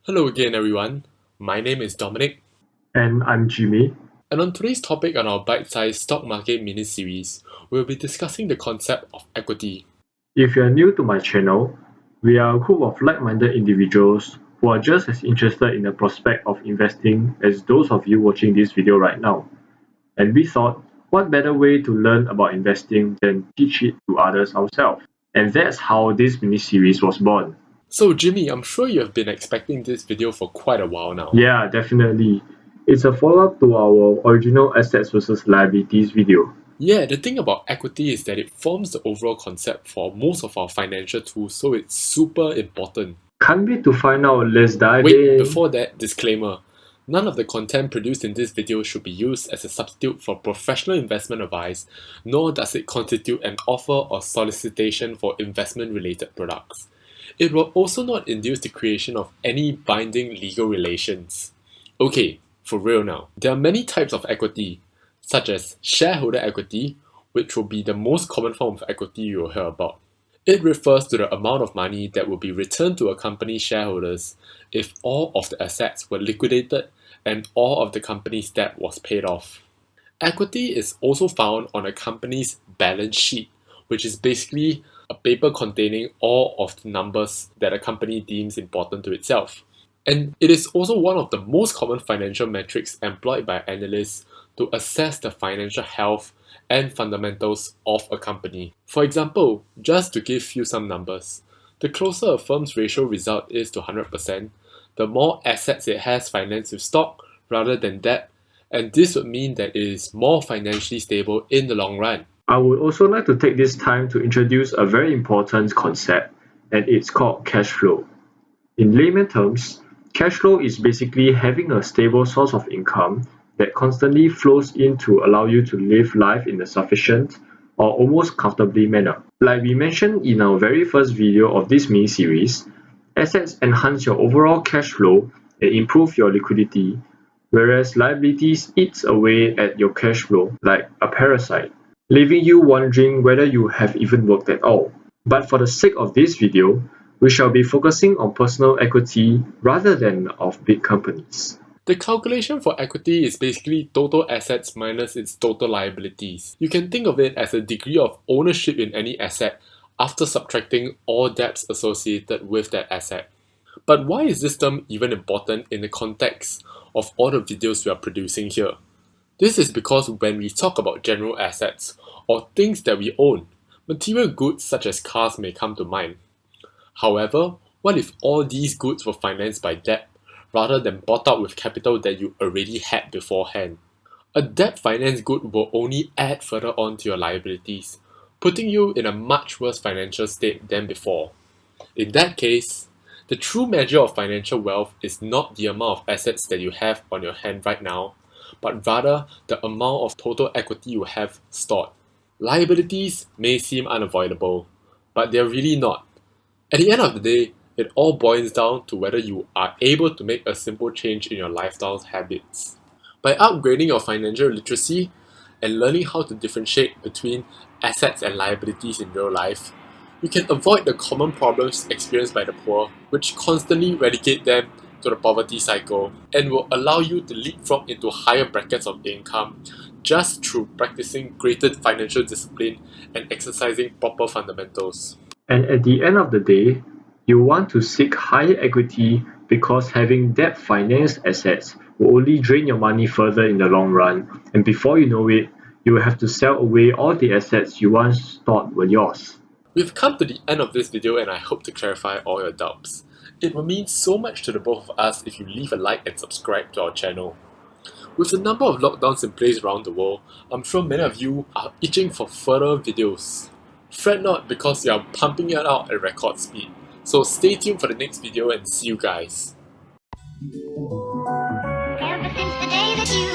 Hello again, everyone. My name is Dominic, And I'm Jimmy. and on today's topic on our bite-sized stock market mini-series, we'll be discussing the concept of equity. If you're new to my channel, we are a group of like-minded individuals who are just as interested in the prospect of investing as those of you watching this video right now. And we thought, what better way to learn about investing than teach it to others ourselves? And that's how this mini-series was born. So Jimmy, I'm sure you have been expecting this video for quite a while now. Yeah, definitely. It's a follow-up to our original assets versus liabilities video. Yeah, the thing about equity is that it forms the overall concept for most of our financial tools, so it's super important. Can't wait to find out, let's dive Wait, in. before that, disclaimer. None of the content produced in this video should be used as a substitute for professional investment advice, nor does it constitute an offer or solicitation for investment-related products. It will also not induce the creation of any binding legal relations. Okay, for real now. There are many types of equity, such as shareholder equity, which will be the most common form of equity you will hear about. It refers to the amount of money that will be returned to a company's shareholders if all of the assets were liquidated and all of the company's debt was paid off. Equity is also found on a company's balance sheet, which is basically a paper containing all of the numbers that a company deems important to itself. And it is also one of the most common financial metrics employed by analysts to assess the financial health and fundamentals of a company. For example, just to give you some numbers, the closer a firm's ratio result is to 100%, the more assets it has financed with stock rather than debt, and this would mean that it is more financially stable in the long run. I would also like to take this time to introduce a very important concept, and it's called cash flow. In layman terms, cash flow is basically having a stable source of income that constantly flows in to allow you to live life in a sufficient or almost comfortably manner. Like we mentioned in our very first video of this mini-series, assets enhance your overall cash flow and improve your liquidity, whereas liabilities eats away at your cash flow like a parasite, leaving you wondering whether you have even worked at all. But for the sake of this video, we shall be focusing on personal equity rather than of big companies. The calculation for equity is basically total assets minus its total liabilities. You can think of it as a degree of ownership in any asset after subtracting all debts associated with that asset. But why is this term even important in the context of all the videos we are producing here? This is because when we talk about general assets or things that we own, material goods such as cars may come to mind. However, what if all these goods were financed by debt rather than bought out with capital that you already had beforehand? A debt-financed good will only add further on to your liabilities, putting you in a much worse financial state than before. In that case, the true measure of financial wealth is not the amount of assets that you have on your hand right now, but rather the amount of total equity you have stored. Liabilities may seem unavoidable, but they're really not. At the end of the day, it all boils down to whether you are able to make a simple change in your lifestyle habits. By upgrading your financial literacy and learning how to differentiate between assets and liabilities in real life, you can avoid the common problems experienced by the poor, which constantly relegate them to the poverty cycle and will allow you to leapfrog into higher brackets of income just through practicing greater financial discipline and exercising proper fundamentals. And at the end of the day, you want to seek higher equity because having debt-financed assets will only drain your money further in the long run, and before you know it, you will have to sell away all the assets you once thought were yours. We've come to the end of this video and I hope to clarify all your doubts. It will mean so much to the both of us if you leave a like and subscribe to our channel. With the number of lockdowns in place around the world, I'm sure many of you are itching for further videos. Fret not because we are pumping it out at record speed. So stay tuned for the next video and see you guys. Ever since the day that you